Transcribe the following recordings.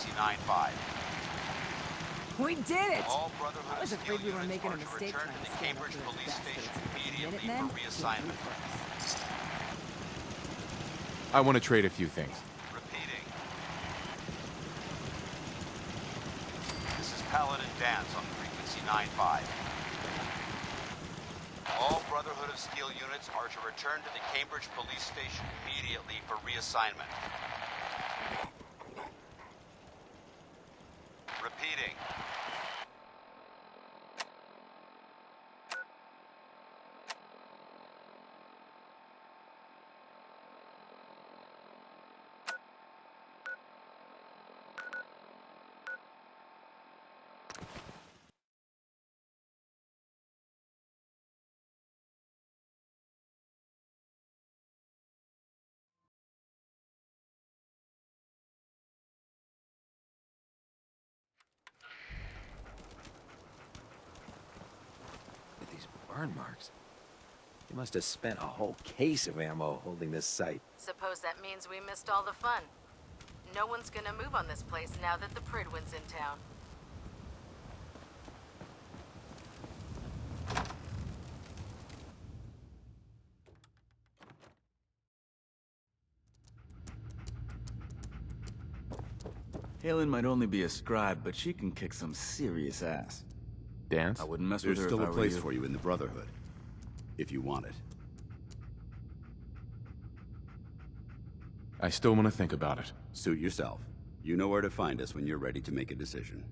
frequency 95. We did it! All Brotherhood I was of Steel afraid we were units making are a to mistake return trying to to the stand up Cambridge to those Police Station bastards. immediately Minutemen for came reassignment. through first. I want to trade a few things. Repeating. This is Paladin Dance on frequency 95. All Brotherhood of Steel units are to return to the Cambridge Police Station immediately for reassignment. Repeating. With these burn marks. They must have spent a whole case of ammo holding this site. Suppose that means we missed all the fun. No one's gonna move on this place now that the Pridwin's in town. Halen might only be a scribe, but she can kick some serious ass. Dance? I wouldn't mess There's with her still if a I were place you. for you in the Brotherhood, if you want it. I still want to think about it. Suit yourself. You know where to find us when you're ready to make a decision.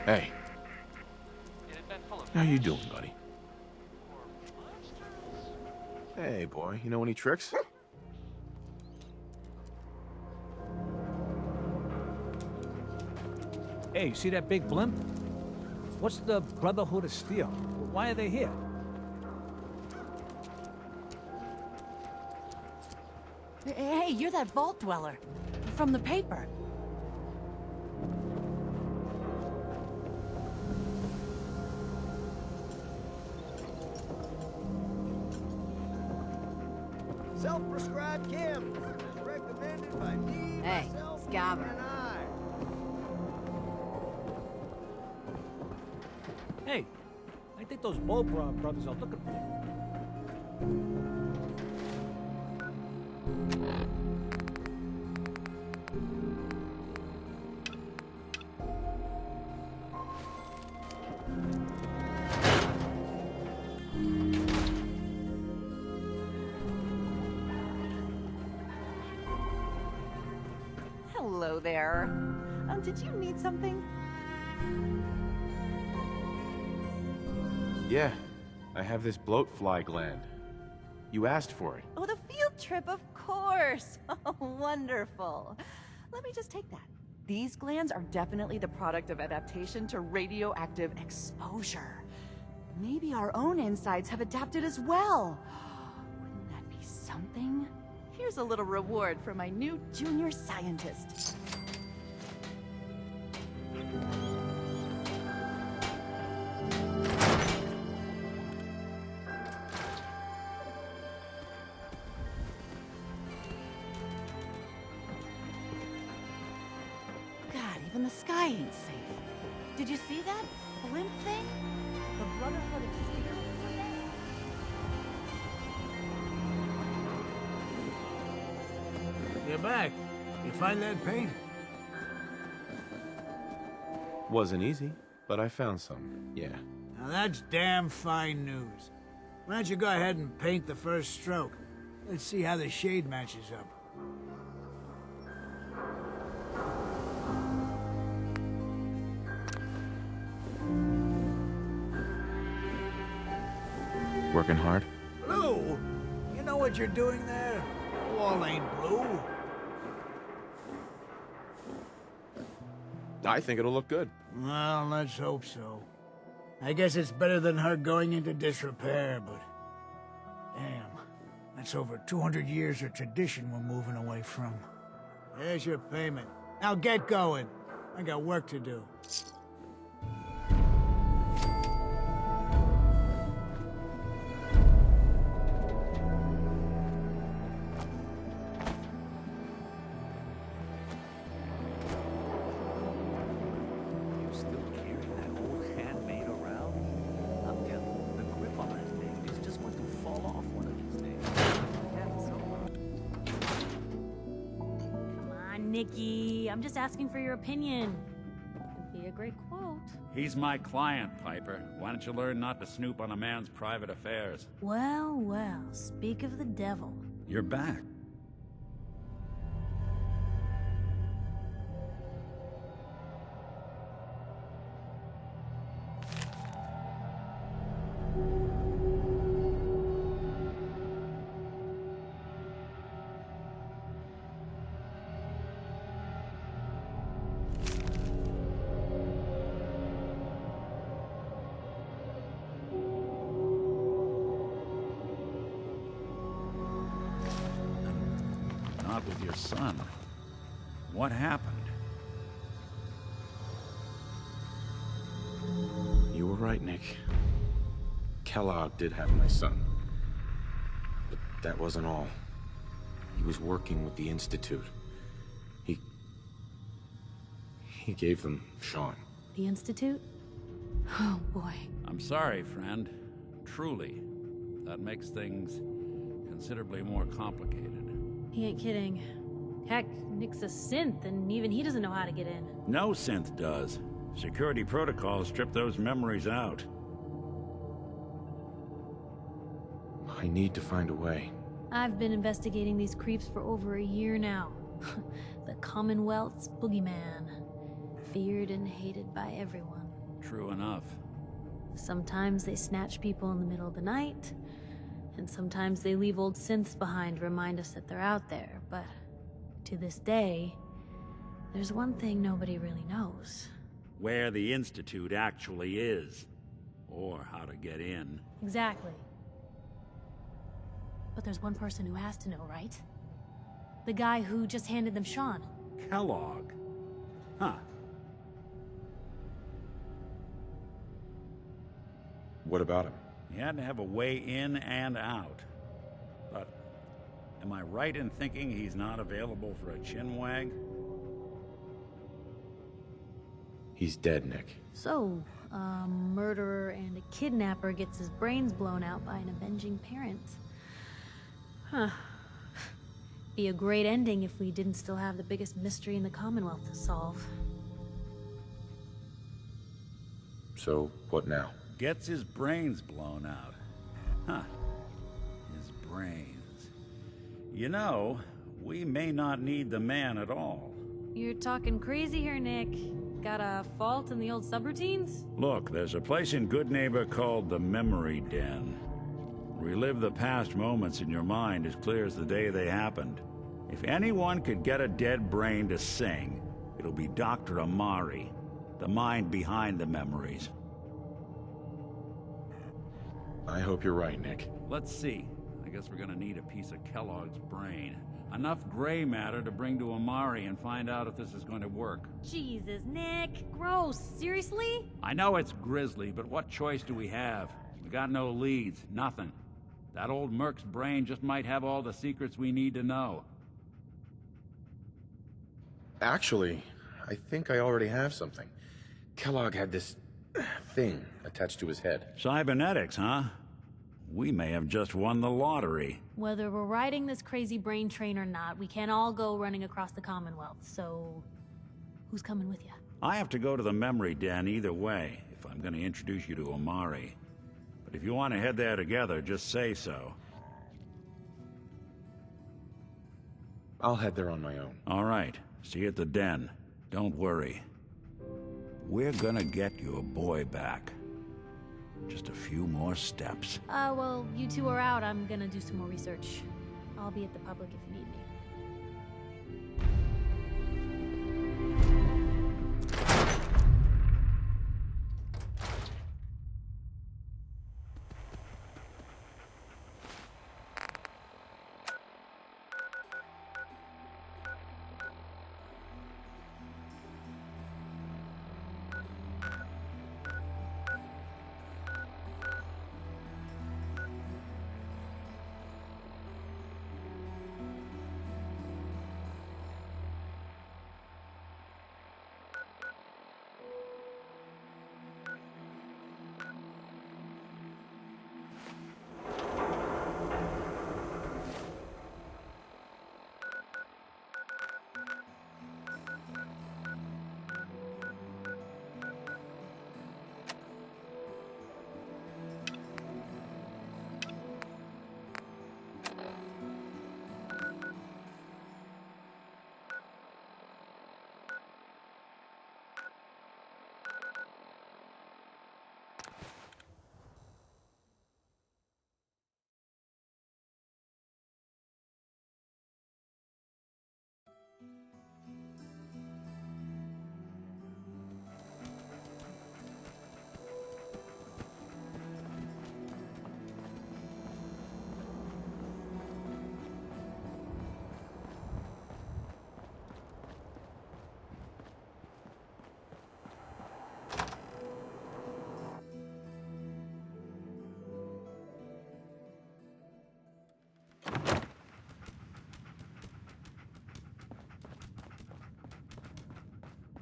Hey. How you doing, buddy? Hey, boy. You know any tricks? Hey, see that big blimp? What's the Brotherhood of Steel? Why are they here? Hey, you're that vault dweller. From the paper. Self-prescribed Kim. Is recommended by me, Hey, myself, Scabber. and I. Hey, I think those Bow brothers are looking for you. Hello there. Did you need something? Yeah. I have this bloat fly gland. You asked for it. Oh, the field trip, of course. Oh, wonderful. Let me just take that. These glands are definitely the product of adaptation to radioactive exposure. Maybe our own insides have adapted as well. Wouldn't that be something? Here's a little reward for my new junior scientist. God, even the sky ain't safe. Did you see that blimp thing? The Brotherhood of Steel? You're back. You find that paint? Wasn't easy. But I found some, yeah. Now that's damn fine news. Why don't you go ahead and paint the first stroke? Let's see how the shade matches up. Working hard? Blue? You know what you're doing there? The wall ain't blue. I think it'll look good. Well, let's hope so. I guess it's better than her going into disrepair, but... Damn. That's over 200 years of tradition we're moving away from. There's your payment. Now get going. I got work to do. You still carrying that old handmade around? I'm telling you, the grip on that thing is just going to fall off one of these days. Come on, Nikki. I'm just asking for your opinion. Could be a great quote. He's my client, Piper. Why don't you learn not to snoop on a man's private affairs? Well, well, speak of the devil. You're back. Not with your son. What happened? You were right, Nick. Kellogg did have my son. But that wasn't all. He was working with the Institute. He gave them Sean. The Institute? Oh, boy. I'm sorry, friend. Truly. That makes things considerably more complicated. He ain't kidding. Heck, Nick's a synth, and even he doesn't know how to get in. No synth does. Security protocols strip those memories out. I need to find a way. I've been investigating these creeps for over a year now. The Commonwealth's boogeyman. Feared and hated by everyone. True enough. Sometimes they snatch people in the middle of the night, and sometimes they leave old synths behind to remind us that they're out there, but to this day, there's one thing nobody really knows. Where the Institute actually is. Or how to get in. Exactly. But there's one person who has to know, right? The guy who just handed them Sean. Kellogg. Huh. What about him? He had to have a way in and out. But am I right in thinking he's not available for a chinwag? He's dead, Nick. So, a murderer and a kidnapper gets his brains blown out by an avenging parent. Huh. Be a great ending if we didn't still have the biggest mystery in the Commonwealth to solve. So, what now? Gets his brains blown out. Huh. His brains. You know, we may not need the man at all. You're talking crazy here, Nick. Got a fault in the old subroutines? Look, there's a place in Good Neighbor called the Memory Den. Relive the past moments in your mind as clear as the day they happened. If anyone could get a dead brain to sing, it'll be Dr. Amari, the mind behind the memories. I hope you're right, Nick. Let's see. I guess we're gonna need a piece of Kellogg's brain. Enough gray matter to bring to Amari and find out if this is going to work. Jesus, Nick. Gross. Seriously? I know it's grisly, but what choice do we have? We got no leads, nothing. That old Merc's brain just might have all the secrets we need to know. Actually, I think I already have something. Kellogg had this thing attached to his head. Cybernetics, huh? We may have just won the lottery. Whether we're riding this crazy brain train or not, we can't all go running across the Commonwealth, so... Who's coming with you? I have to go to the memory den either way, if I'm going to introduce you to Amari. But if you want to head there together, just say so. I'll head there on my own. All right. See you at the den. Don't worry. We're gonna get your boy back. Just a few more steps. Well, you two are out. I'm gonna do some more research. I'll be at the public if you need me.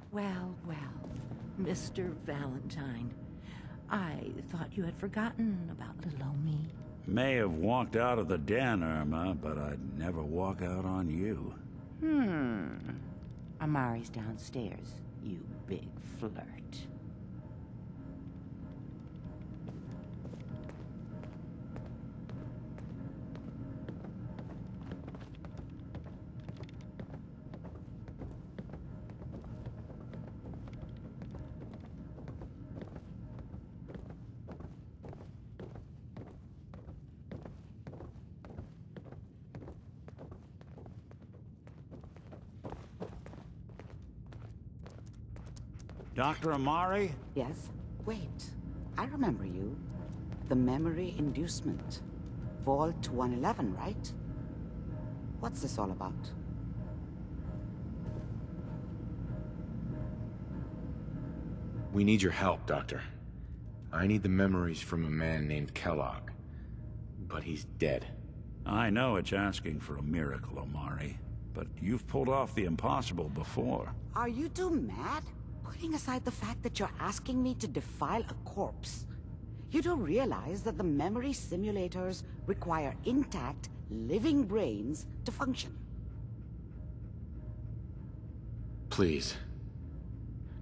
Well, well, Mr. Valentine. I thought you had forgotten about little old me. May have walked out of the den, Irma, but I'd never walk out on you. Amari's downstairs, you big flirt. Dr. Amari? Yes? Wait, I remember you. The memory inducement. Vault 111, right? What's this all about? We need your help, Doctor. I need the memories from a man named Kellogg. But he's dead. I know it's asking for a miracle, Amari. But you've pulled off the impossible before. Are you two mad? Putting aside the fact that you're asking me to defile a corpse, you do realize that the memory simulators require intact, living brains to function. Please.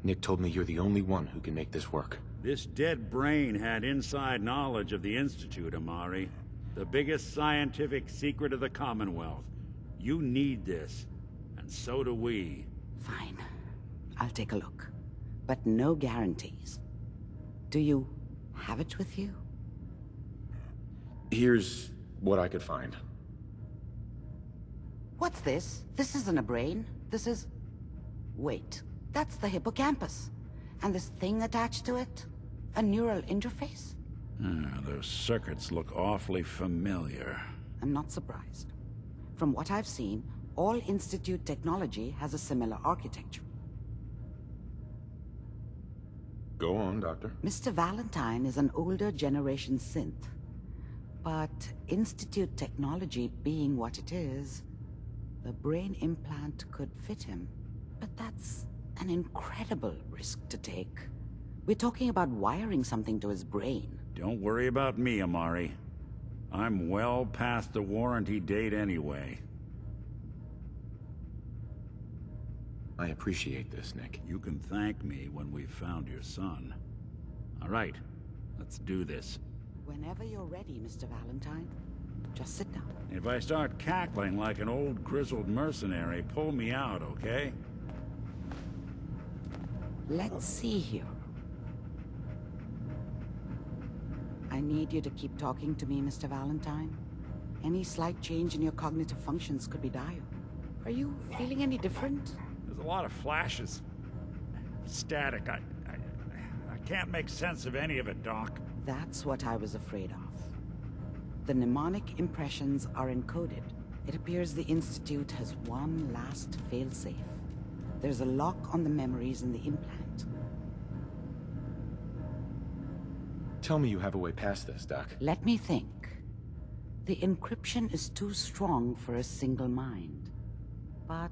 Nick told me you're the only one who can make this work. This dead brain had inside knowledge of the Institute, Amari. The biggest scientific secret of the Commonwealth. You need this, and so do we. Fine. I'll take a look. But no guarantees. Do you have it with you? Here's what I could find. What's this? This isn't a brain. This is... Wait, that's the hippocampus. And this thing attached to it? A neural interface? Those circuits look awfully familiar. I'm not surprised. From what I've seen, all Institute technology has a similar architecture. Go on, Doctor. Mr. Valentine is an older generation synth. But Institute technology being what it is, the brain implant could fit him. But that's an incredible risk to take. We're talking about wiring something to his brain. Don't worry about me, Amari. I'm well past the warranty date anyway. I appreciate this, Nick. You can thank me when we've found your son. All right, let's do this. Whenever you're ready, Mr. Valentine. Just sit down. If I start cackling like an old grizzled mercenary, pull me out, okay? Let's see here. I need you to keep talking to me, Mr. Valentine. Any slight change in your cognitive functions could be dire. Are you feeling any different? There's a lot of flashes. Static. I can't make sense of any of it, Doc. That's what I was afraid of. The mnemonic impressions are encoded. It appears the Institute has one last failsafe. There's a lock on the memories in the implant. Tell me you have a way past this, Doc. Let me think. The encryption is too strong for a single mind. But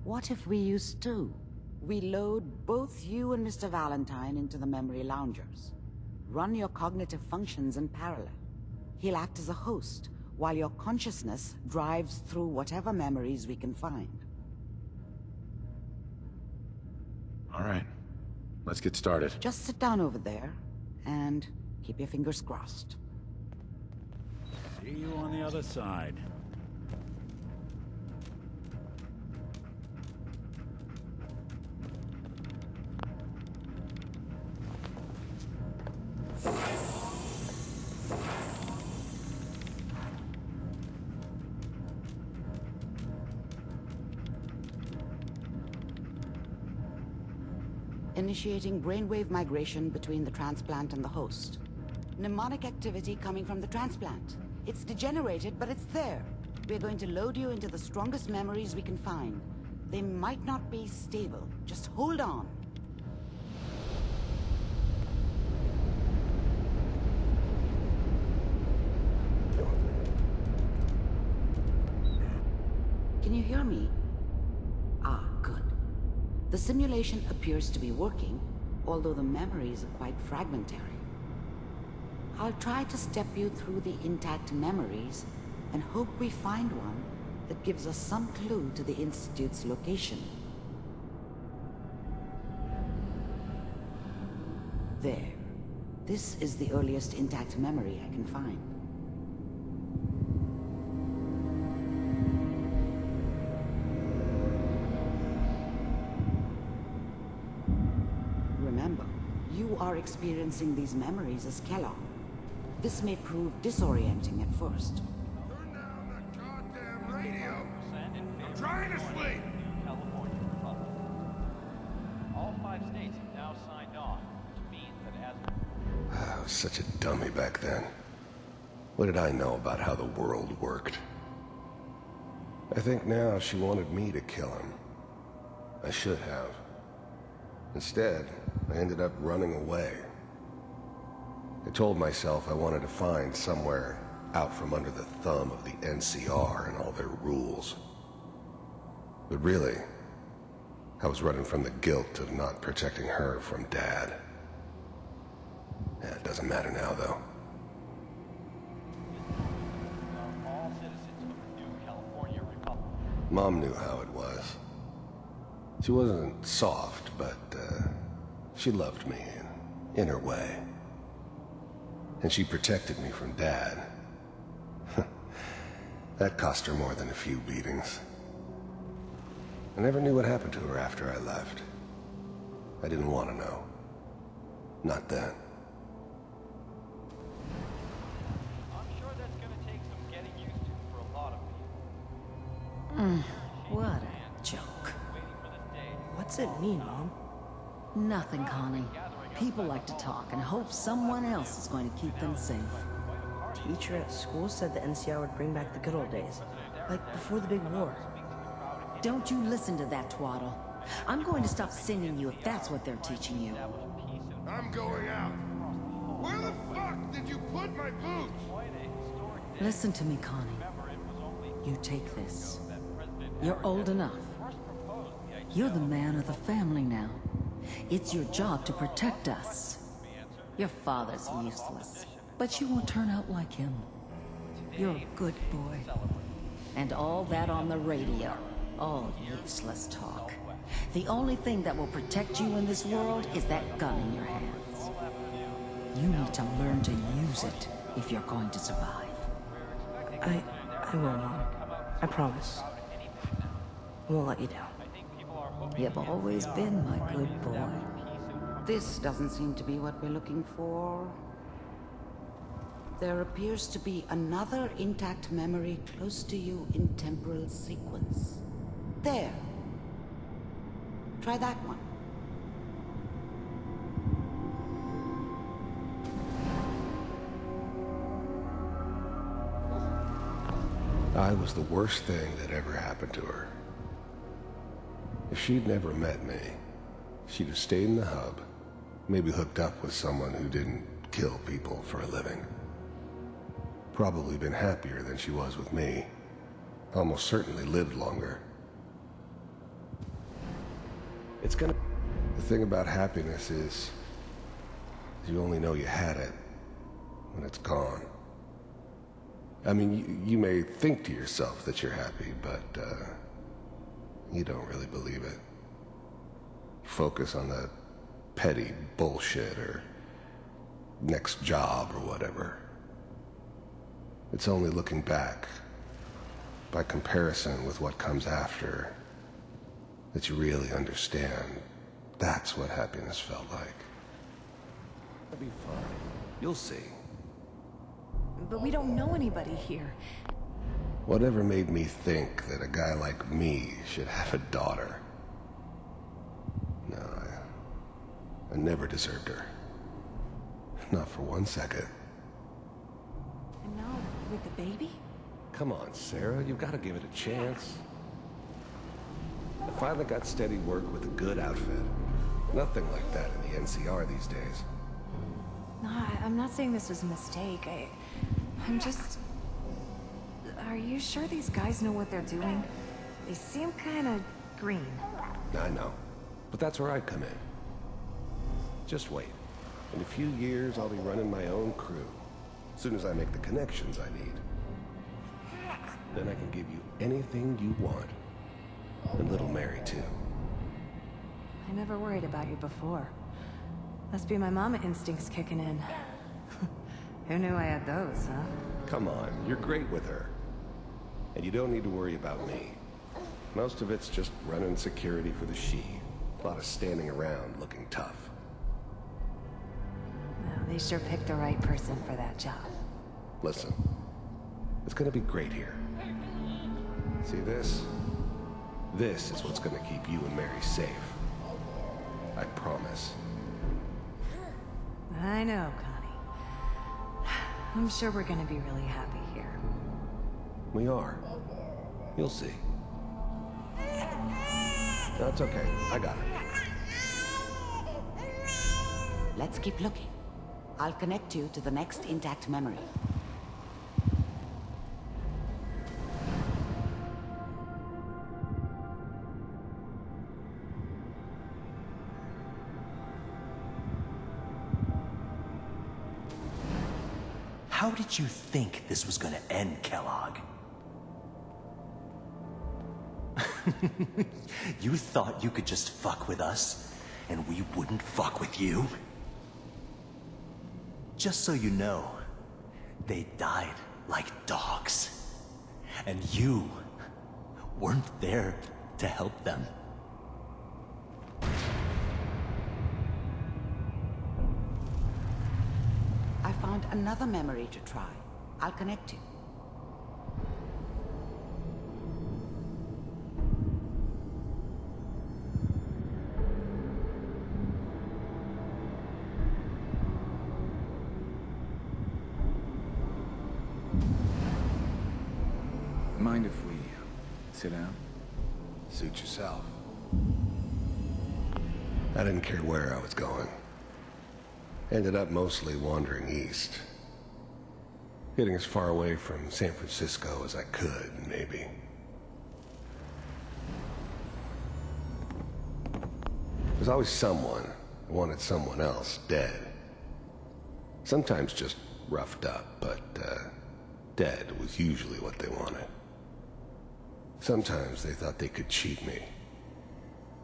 what if we use two? We load both you and Mr. Valentine into the memory loungers. Run your cognitive functions in parallel. He'll act as a host, while your consciousness drives through whatever memories we can find. All right. Let's get started. Just sit down over there, and keep your fingers crossed. See you on the other side. Initiating brainwave migration between the transplant and the host. Mnemonic activity coming from the transplant. It's degenerated, but it's there. We're going to load you into the strongest memories we can find. They might not be stable. Just hold on. Can you hear me? Ah, good. The simulation appears to be working, although the memories are quite fragmentary. I'll try to step you through the intact memories and hope we find one that gives us some clue to the Institute's location. There. This is the earliest intact memory I can find. Remember, you are experiencing these memories as Kellogg. This may prove disorienting at first. Turn down that goddamn radio! I'm trying to sleep! California Republic. All 5 states have now signed on, which means that as... I was such a dummy back then. What did I know about how the world worked? I think now she wanted me to kill him. I should have. Instead, I ended up running away. I told myself I wanted to find somewhere out from under the thumb of the NCR and all their rules. But really, I was running from the guilt of not protecting her from Dad. Yeah, it doesn't matter now, though. all citizens of the new California Republic. Mom knew how it was. She wasn't soft, but she loved me in her way. And she protected me from Dad. That cost her more than a few beatings. I never knew what happened to her after I left. I didn't want to know. Not then. I'm sure that's gonna take some getting used to for a lot of people. What a joke. What's it mean, Mom? Nothing, Connie. People like to talk and hope someone else is going to keep them safe. Teacher at school said the NCR would bring back the good old days, like before the big war. Don't you listen to that twaddle. I'm going to stop sending you if that's what they're teaching you. I'm going out. Where the fuck did you put my boots? Listen to me, Connie. You take this. You're old enough. You're the man of the family now. It's your job to protect us. Your father's useless, but you won't turn out like him. You're a good boy. And all that on the radio, all useless talk. The only thing that will protect you in this world is that gun in your hands. You need to learn to use it if you're going to survive. I will, Mom. I promise. I won't let you down. You've always been my good boy. This doesn't seem to be what we're looking for. There appears to be another intact memory close to you in temporal sequence. There. Try that one. I was the worst thing that ever happened to her. If she'd never met me, she'd have stayed in the hub, maybe hooked up with someone who didn't kill people for a living. Probably been happier than she was with me. Almost certainly lived longer. The thing about happiness is, you only know you had it when it's gone. I mean, you may think to yourself that you're happy, but you don't really believe it. Focus on the petty bullshit or next job or whatever. It's only looking back, by comparison with what comes after, that you really understand. That's what happiness felt like. It'll be fine. You'll see. But we don't know anybody here. Whatever made me think that a guy like me should have a daughter? No, I never deserved her. Not for 1 second. And now, with the baby? Come on, Sarah, you've got to give it a chance. I finally got steady work with a good outfit. Nothing like that in the NCR these days. No, I'm not saying this was a mistake. I'm just... Are you sure these guys know what they're doing? They seem kind of green. I know, but that's where I come in. Just wait. In a few years, I'll be running my own crew. As soon as I make the connections I need. Then I can give you anything you want. And little Mary, too. I never worried about you before. Must be my mama instincts kicking in. Who knew I had those, huh? Come on, you're great with her. And you don't need to worry about me. Most of it's just running security for the she. A lot of standing around looking tough. Well, they sure picked the right person for that job. Listen, it's gonna be great here. See this? This is what's gonna keep you and Mary safe. I promise. I know, Connie. I'm sure we're gonna be really happy here. We are. You'll see. That's okay. I got it. Let's keep looking. I'll connect you to the next intact memory. How did you think this was gonna end, Kellogg? You thought you could just fuck with us, and we wouldn't fuck with you? Just so you know, they died like dogs. And you weren't there to help them. I found another memory to try. I'll connect you. Mind if we sit down? Suit yourself. I didn't care where I was going. Ended up mostly wandering east. Getting as far away from San Francisco as I could, maybe. There's always someone who wanted someone else dead. Sometimes just roughed up, but dead was usually what they wanted. Sometimes they thought they could cheat me.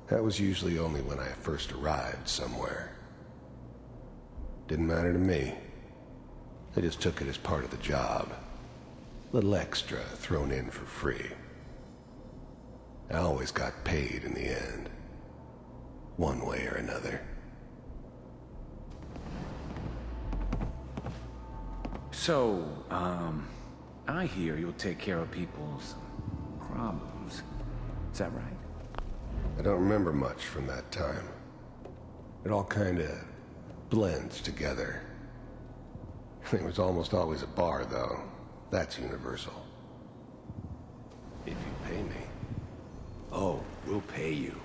That was usually only when I first arrived somewhere. Didn't matter to me. I just took it as part of the job. Little extra thrown in for free. I always got paid in the end. One way or another. So, I hear you'll take care of people's problems. Is that right? I don't remember much from that time. It all kinda blends together. There was almost always a bar, though. That's universal. If you pay me. Oh, we'll pay you.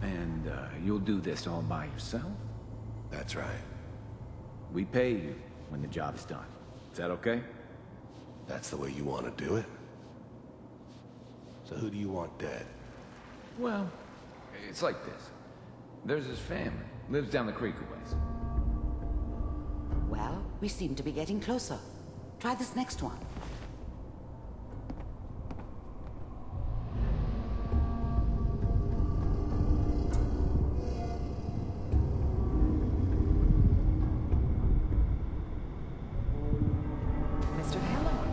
And, you'll do this all by yourself? That's right. We pay you when the job's done. Is that okay? That's the way you want to do it? So who do you want dead? Well, it's like this. There's his family. Lives down the creek a ways. Well, we seem to be getting closer. Try this next one. Mr. Kellogg,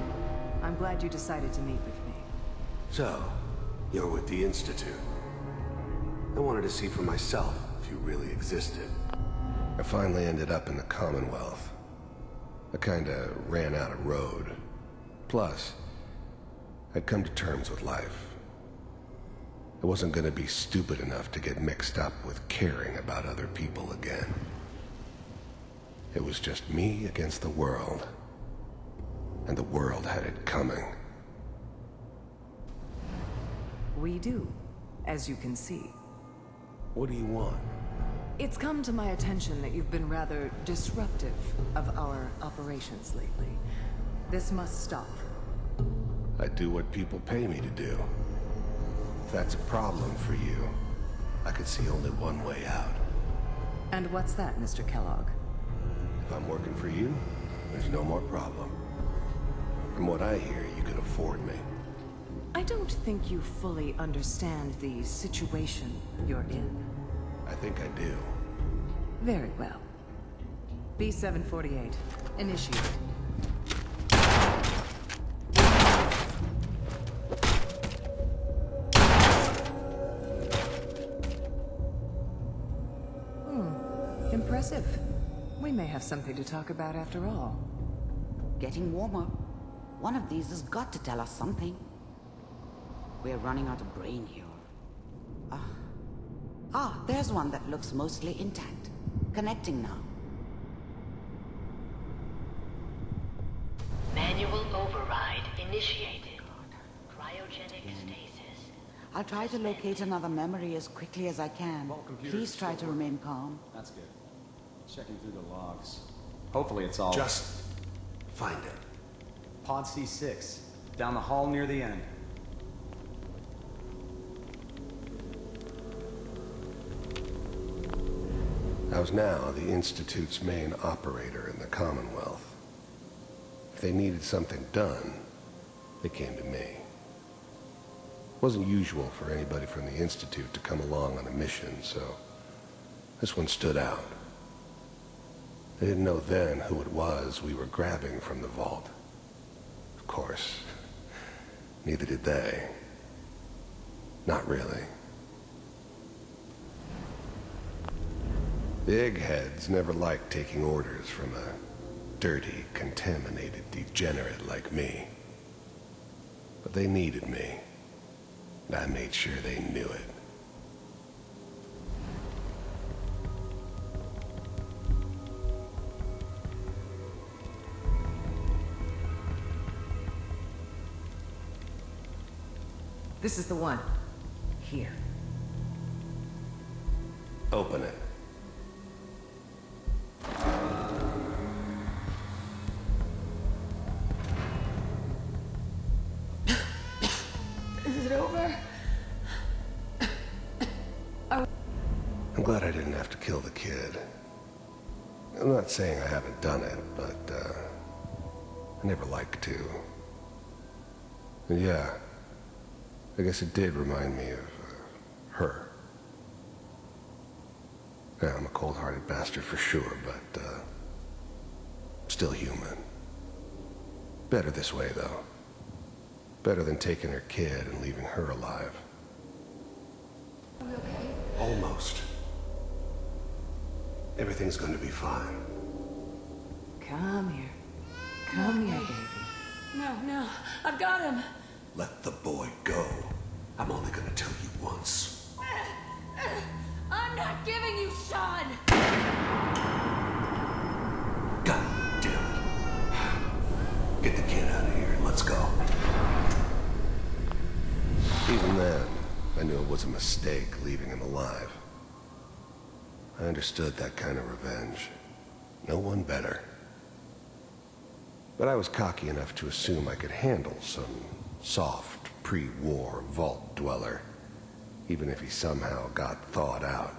I'm glad you decided to meet with me. So, you're with the Institute. I wanted to see for myself if you really existed. I finally ended up in the Commonwealth. I kinda ran out of road. Plus, I'd come to terms with life. I wasn't gonna be stupid enough to get mixed up with caring about other people again. It was just me against the world. And the world had it coming. We do, as you can see. What do you want? It's come to my attention that you've been rather disruptive of our operations lately. This must stop. I do what people pay me to do. If that's a problem for you, I could see only one way out. And what's that, Mr. Kellogg? If I'm working for you, there's no more problem. From what I hear, you can afford me. I don't think you fully understand the situation you're in. I think I do. Very well. B-748, initiate. Impressive. We may have something to talk about after all. Getting warmer. One of these has got to tell us something. We're running out of brain here. There's one that looks mostly intact. Connecting now. Manual override initiated. Cryogenic stasis. I'll try to locate another memory as quickly as I can. Please try to remain calm. That's good. Checking through the logs. Hopefully it's all... Just find it. Pod C6. Down the hall near the end. I was now the Institute's main operator in the Commonwealth. If they needed something done, they came to me. It wasn't usual for anybody from the Institute to come along on a mission, so this one stood out. They didn't know then who it was we were grabbing from the vault. Of course, neither did they. Not really. The eggheads never liked taking orders from a dirty, contaminated degenerate like me. But they needed me, and I made sure they knew it. This is the one. Here. Open it. Is it over? I'm glad I didn't have to kill the kid. I'm not saying I haven't done it, but, I never liked to. And yeah, I guess it did remind me of, her. Yeah, I'm a cold-hearted bastard for sure, but, still human. Better this way, though. Better than taking her kid and leaving her alive. Almost. Everything's going to be fine. Come here. Come here, baby. No, I've got him. Let the boy go. I'm only going to tell you once. I'm not giving you Sean. God damn it. Get the kid out of here and let's go. Even then, I knew it was a mistake leaving him alive. I understood that kind of revenge. No one better. But I was cocky enough to assume I could handle some soft, pre-war vault dweller, even if he somehow got thawed out.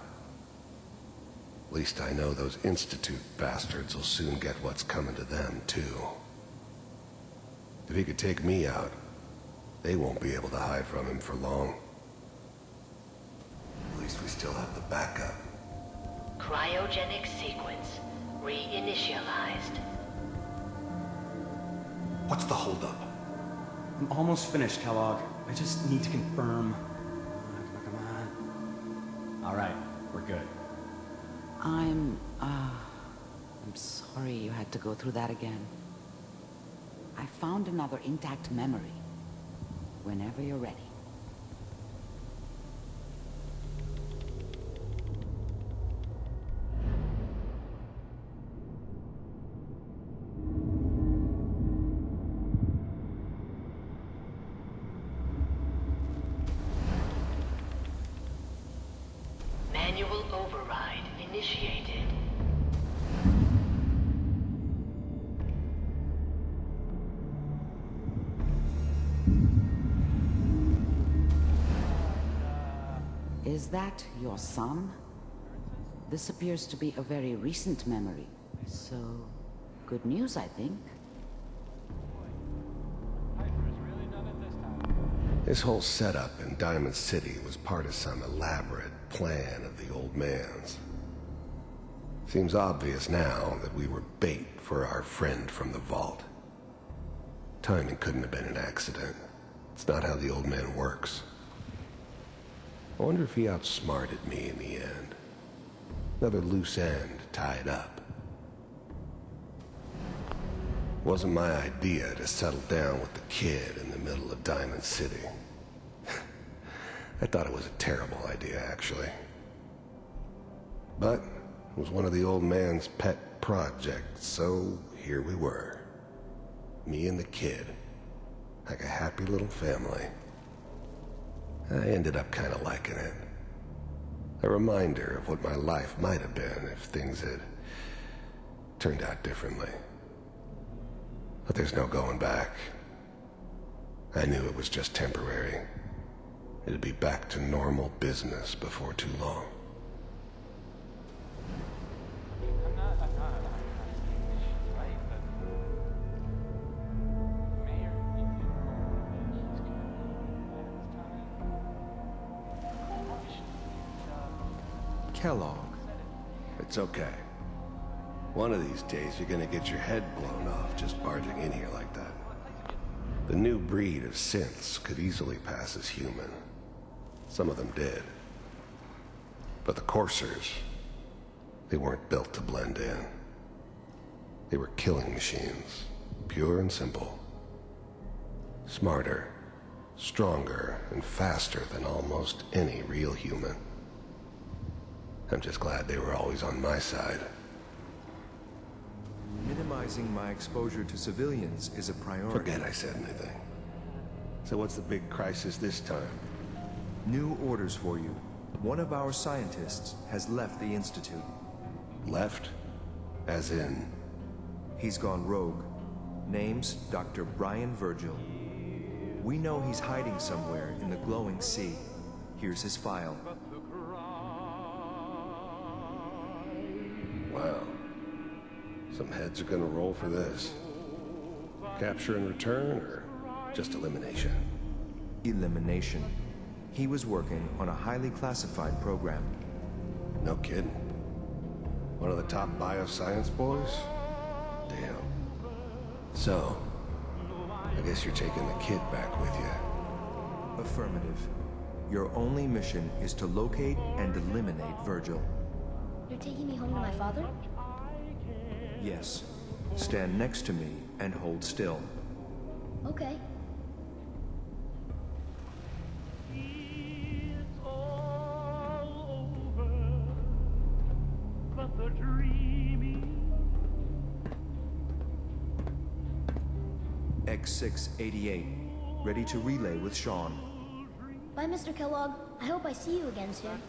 At least I know those Institute bastards will soon get what's coming to them, too. If he could take me out, they won't be able to hide from him for long. At least we still have the backup. Cryogenic sequence reinitialized. What's the holdup? I'm almost finished, Kellogg. I just need to confirm. Come on. All right, we're good. I'm sorry you had to go through that again. I found another intact memory. Whenever you're ready. Manual override initiated. Is that your son? This appears to be a very recent memory. So, good news, I think. This whole setup in Diamond City was part of some elaborate plan of the old man's. Seems obvious now that we were bait for our friend from the vault. Timing couldn't have been an accident. It's not how the old man works. I wonder if he outsmarted me in the end. Another loose end tied up. Wasn't my idea to settle down with the kid in the middle of Diamond City. I thought it was a terrible idea, actually. But it was one of the old man's pet projects, so here we were. Me and the kid. Like a happy little family. I ended up kind of liking it. A reminder of what my life might have been if things had turned out differently. But there's no going back. I knew it was just temporary. It'd be back to normal business before too long. Kellogg. It's okay. One of these days you're gonna get your head blown off just barging in here like that. The new breed of synths could easily pass as human. Some of them did. But the coursers, they weren't built to blend in. They were killing machines, pure and simple. Smarter, stronger, and faster than almost any real human. I'm just glad they were always on my side. Minimizing my exposure to civilians is a priority. Forget I said anything. So what's the big crisis this time? New orders for you. One of our scientists has left the Institute. Left? As in? He's gone rogue. Name's Dr. Brian Virgil. We know he's hiding somewhere in the glowing sea. Here's his file. Wow. Some heads are gonna roll for this. Capture and return, or just elimination? Elimination. He was working on a highly classified program. No kidding. One of the top bioscience boys? Damn. So, I guess you're taking the kid back with you. Affirmative. Your only mission is to locate and eliminate Virgil. You're taking me home to my father? Yes. Stand next to me and hold still. Okay. X688. Ready to relay with Sean. Bye, Mr. Kellogg. I hope I see you again soon.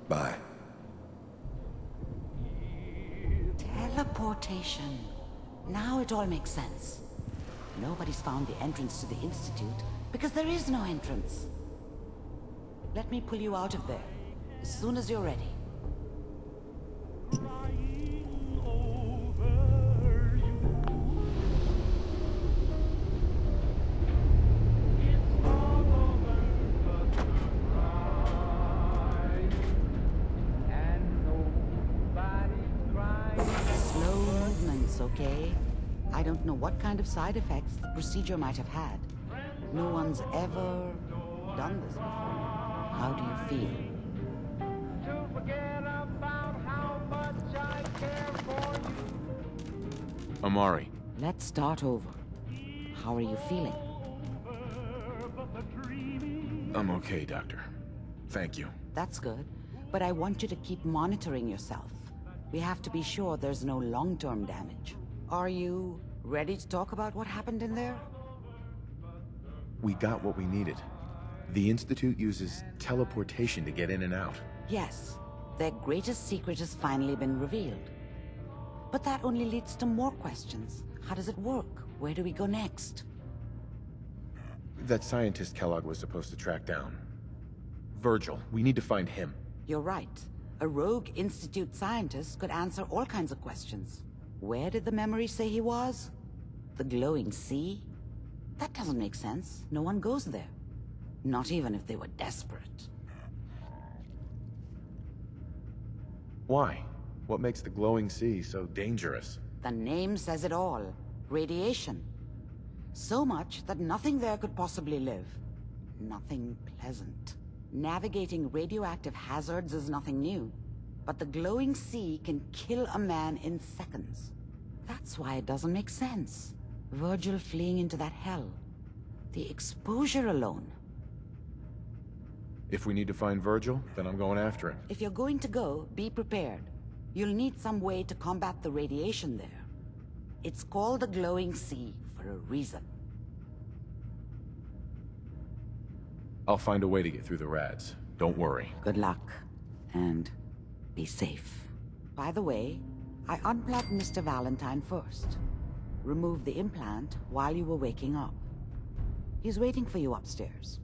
Bye. Teleportation. Now it all makes sense. Nobody's found the entrance to the Institute because there is no entrance. Let me pull you out of there as soon as you're ready. Slow movements, okay? I don't know what kind of side effects the procedure might have had. No one's ever done this before. How do you feel? Amari. Let's start over. How are you feeling? I'm okay, Doctor. Thank you. That's good, but I want you to keep monitoring yourself. We have to be sure there's no long-term damage. Are you ready to talk about what happened in there? We got what we needed. The Institute uses teleportation to get in and out. Yes, their greatest secret has finally been revealed. But that only leads to more questions. How does it work? Where do we go next? That scientist Kellogg was supposed to track down. Virgil, we need to find him. You're right. A rogue Institute scientist could answer all kinds of questions. Where did the memory say he was? The glowing sea? That doesn't make sense. No one goes there. Not even if they were desperate. Why? What makes the glowing sea so dangerous? The name says it all. Radiation. So much that nothing there could possibly live. Nothing pleasant. Navigating radioactive hazards is nothing new. But the glowing sea can kill a man in seconds. That's why it doesn't make sense. Virgil fleeing into that hell. The exposure alone. If we need to find Virgil, then I'm going after him. If you're going to go, be prepared. You'll need some way to combat the radiation there. It's called the glowing sea for a reason. I'll find a way to get through the rads. Don't worry. Good luck. And be safe. By the way, I unplugged Mr. Valentine first. Removed the implant while you were waking up. He's waiting for you upstairs.